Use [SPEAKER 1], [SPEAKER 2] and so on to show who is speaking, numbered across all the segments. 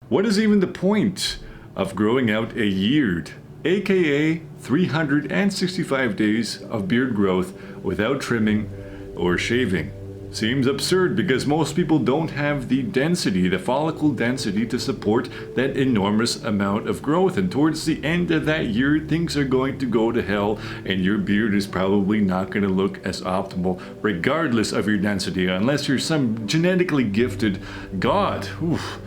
[SPEAKER 1] What is even the point of growing out a yeard, aka 365 days of beard growth without trimming or shaving? Seems absurd because most people don't have the density, the follicle density to support that enormous amount of growth. And towards the end of that year, things are going to go to hell and your beard is probably not going to look as optimal regardless of your density, unless you're some genetically gifted god. Oof.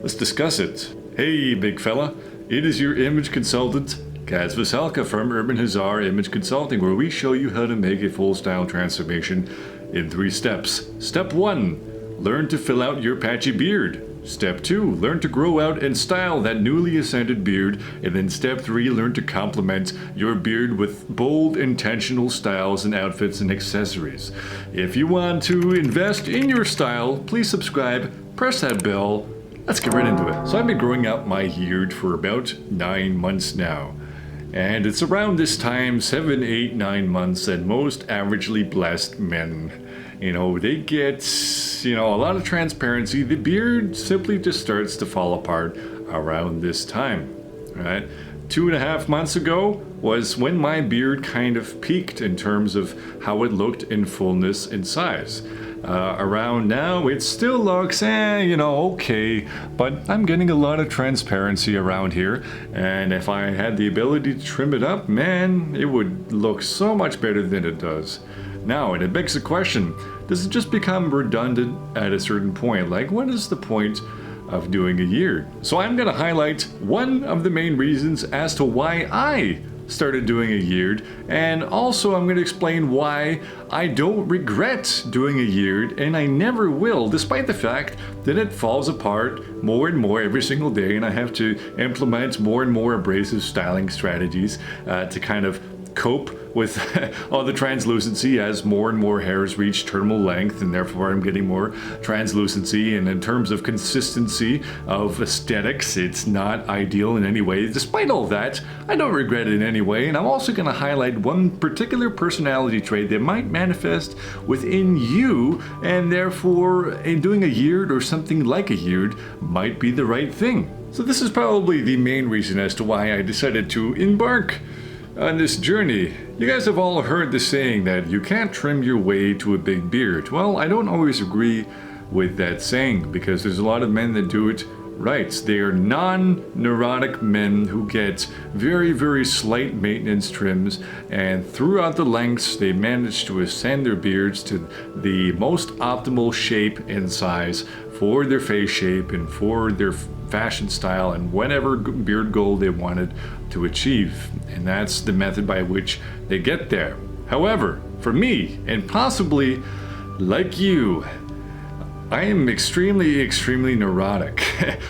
[SPEAKER 1] Let's discuss it. Hey, big fella. It is your image consultant, Veselka from Urban Hussar Image Consulting, where we show you how to make a full style transformation in 3 steps. Step 1, learn to fill out your patchy beard. Step 2, learn to grow out and style that newly ascended beard. And then step 3, learn to complement your beard with bold, intentional styles and outfits and accessories. If you want to invest in your style, please subscribe, press that bell. Let's get right into it. So I've been growing out my beard for about 9 months now. And it's around this time, 7, 8, 9 months, that most averagely blessed men, they get, a lot of transparency. The beard simply just starts to fall apart around this time, right? 2.5 months ago was when my beard kind of peaked in terms of how it looked in fullness and size. Around now, it still looks, okay, but I'm getting a lot of transparency around here, and if I had the ability to trim it up, man, it would look so much better than it does. Now, and it begs the question, does it just become redundant at a certain point? Like, what is the point of doing a year? So I'm going to highlight one of the main reasons as to why I started doing a year, and also I'm going to explain why I don't regret doing a year, and I never will, despite the fact that it falls apart more and more every single day, and I have to implement more and more abrasive styling strategies to kind of cope with all the translucency as more and more hairs reach terminal length, and therefore I'm getting more translucency. And in terms of consistency of aesthetics, it's not ideal in any way. Despite all that, I don't regret it in any way, and I'm also going to highlight one particular personality trait that might manifest within you, and therefore in doing a year or something like a year might be the right thing. So this is probably the main reason as to why I decided to embark on this journey. You guys have all heard the saying that you can't trim your way to a big beard. Well, I don't always agree with that saying, because there's a lot of men that do it right. They are non-neurotic men who get very, very slight maintenance trims, and throughout the lengths they manage to ascend their beards to the most optimal shape and size for their face shape and for their fashion style and whatever beard goal they wanted to achieve. And that's the method by which they get there. However, for me, and possibly like you, I am extremely, extremely neurotic.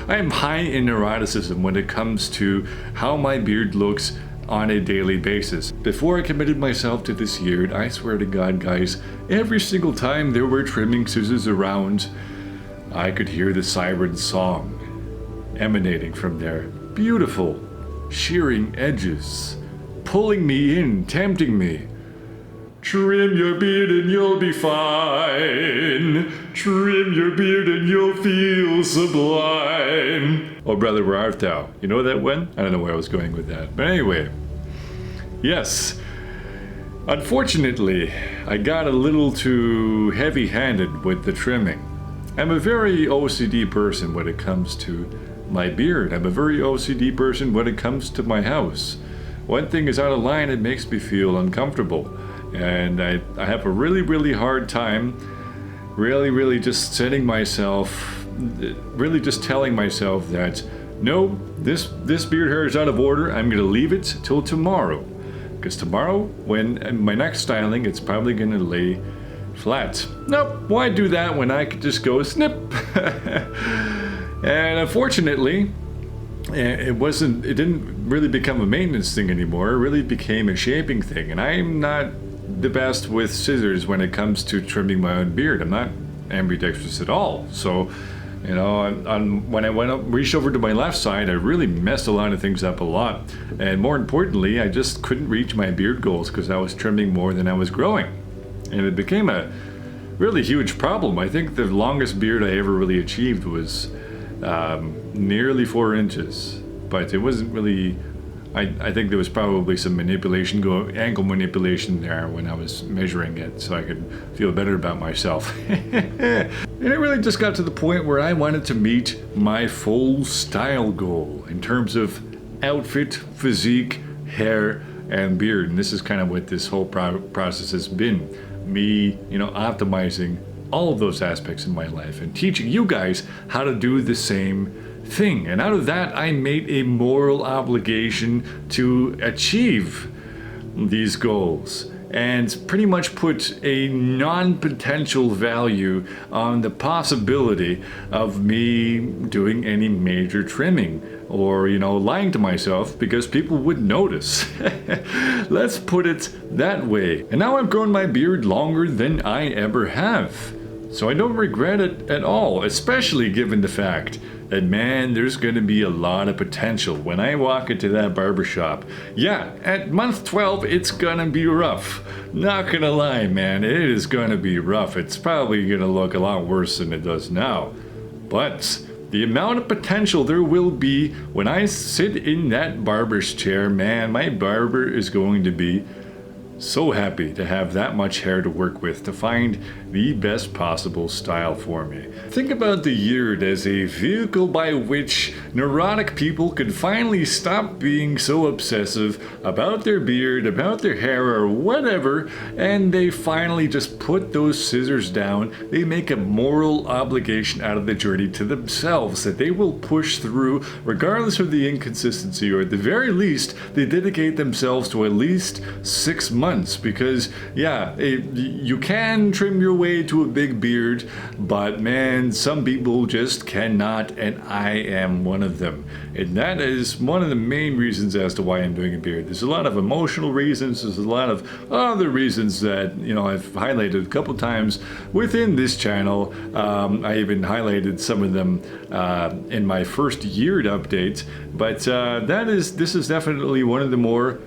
[SPEAKER 1] I am high in neuroticism when it comes to how my beard looks on a daily basis. Before I committed myself to this year, I swear to God, guys, every single time there were trimming scissors around, I could hear the siren song emanating from their beautiful, shearing edges, pulling me in, tempting me. Trim your beard and you'll be fine. Trim your beard and you'll feel sublime. Oh, brother, where art thou? You know that one? I don't know where I was going with that. But anyway, yes. Unfortunately, I got a little too heavy-handed with the trimming. I'm a very OCD person when it comes to my beard. I'm a very OCD person when it comes to my house. One thing is out of line, it makes me feel uncomfortable. And I have a really, really hard time really just setting myself, really just telling myself that, no, this beard hair is out of order. I'm going to leave it till tomorrow. Because tomorrow, when my next styling, it's probably going to lay flat. Nope, why do that when I could just go snip? And unfortunately, it didn't really become a maintenance thing anymore. It really became a shaping thing. And I'm not the best with scissors when it comes to trimming my own beard. I'm not ambidextrous at all. So, when I reached over to my left side, I really messed a lot of things up a lot. And more importantly, I just couldn't reach my beard goals because I was trimming more than I was growing. And it became a really huge problem. I think the longest beard I ever really achieved was nearly 4 inches. But it wasn't really, I think there was probably some manipulation, ankle manipulation there when I was measuring it so I could feel better about myself. And it really just got to the point where I wanted to meet my full style goal in terms of outfit, physique, hair, and beard. And this is kind of what this whole process has been. Me, optimizing all of those aspects in my life and teaching you guys how to do the same thing. And out of that, I made a moral obligation to achieve these goals and pretty much put a non-potential value on the possibility of me doing any major trimming or, lying to myself because people would notice. Let's put it that way. And now I've grown my beard longer than I ever have. So I don't regret it at all, especially given the fact that, man, there's going to be a lot of potential when I walk into that barbershop. Yeah, at month 12, it's going to be rough. Not going to lie, man, it is going to be rough. It's probably going to look a lot worse than it does now. But the amount of potential there will be when I sit in that barber's chair, man, my barber is going to be so happy to have that much hair to work with to find the best possible style for me. Think about the beard as a vehicle by which neurotic people could finally stop being so obsessive about their beard, about their hair, or whatever, and they finally just put those scissors down. They make a moral obligation out of the journey to themselves that they will push through regardless of the inconsistency, or at the very least, they dedicate themselves to at least 6 months. Because you can trim your way to a big beard, but man, some people just cannot, and I am one of them. And that is one of the main reasons as to why I'm doing a beard. There's a lot of emotional reasons, there's a lot of other reasons that I've highlighted a couple times within this channel. I even highlighted some of them in my first year update, but this is definitely one of the more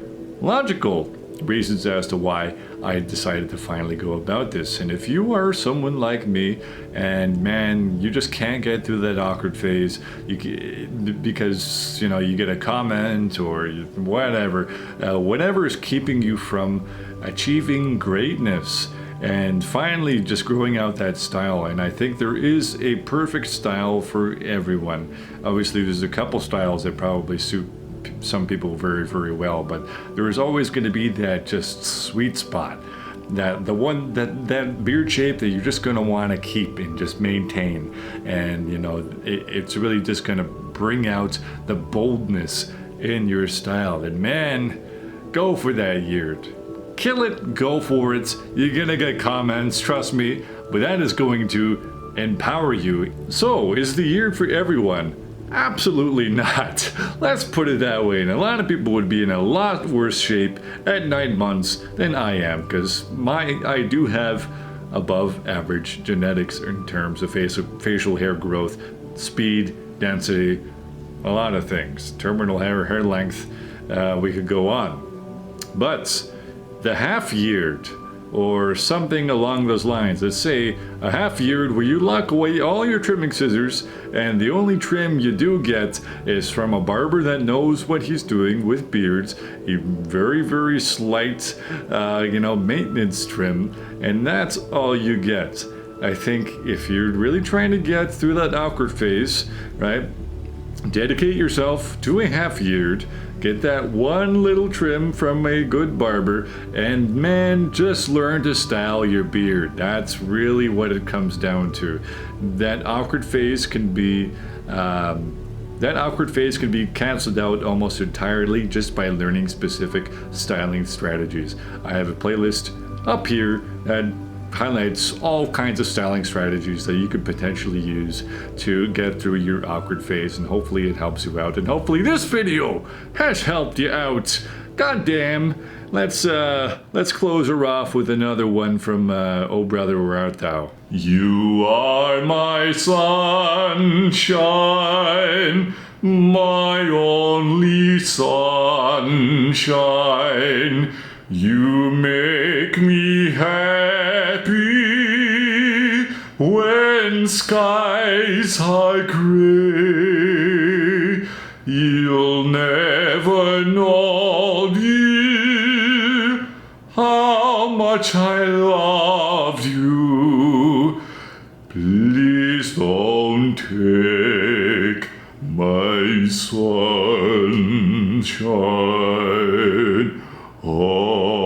[SPEAKER 1] logical reasons as to why I decided to finally go about this. And if you are someone like me, and man, you just can't get through that awkward phase, because you get a comment or whatever is keeping you from achieving greatness and finally just growing out that style. And I think there is a perfect style for everyone. Obviously, there's a couple styles that probably suit some people very, very well, but there is always going to be that just sweet spot, that beard shape that you're just going to want to keep and just maintain. And it's really just going to bring out the boldness in your style. And man, go for that beard, kill it, go for it. You're gonna get comments, trust me, but that is going to empower you. So is the beard for everyone? Absolutely not. Let's put it that way. And a lot of people would be in a lot worse shape at 9 months than I am, because I do have above average genetics in terms of facial hair growth, speed, density, a lot of things. Terminal hair length, we could go on. But the half-yeared, or something along those lines. Let's say a half-yeared where you lock away all your trimming scissors and the only trim you do get is from a barber that knows what he's doing with beards, a very, very slight, maintenance trim, and that's all you get. I think if you're really trying to get through that awkward phase, right, dedicate yourself to a half-yeared. Get that one little trim from a good barber, and man, just learn to style your beard. That's really what it comes down to. That awkward phase can be canceled out almost entirely just by learning specific styling strategies. I have a playlist up here that highlights all kinds of styling strategies that you could potentially use to get through your awkward phase, and hopefully it helps you out, and hopefully this video has helped you out. God damn. Let's close her off with another one from Oh Brother Where Art Thou. You are my sunshine, my only sunshine. You make me happy when when skies are gray, you'll never know, dear, how much I loved you. Please don't take my sunshine away.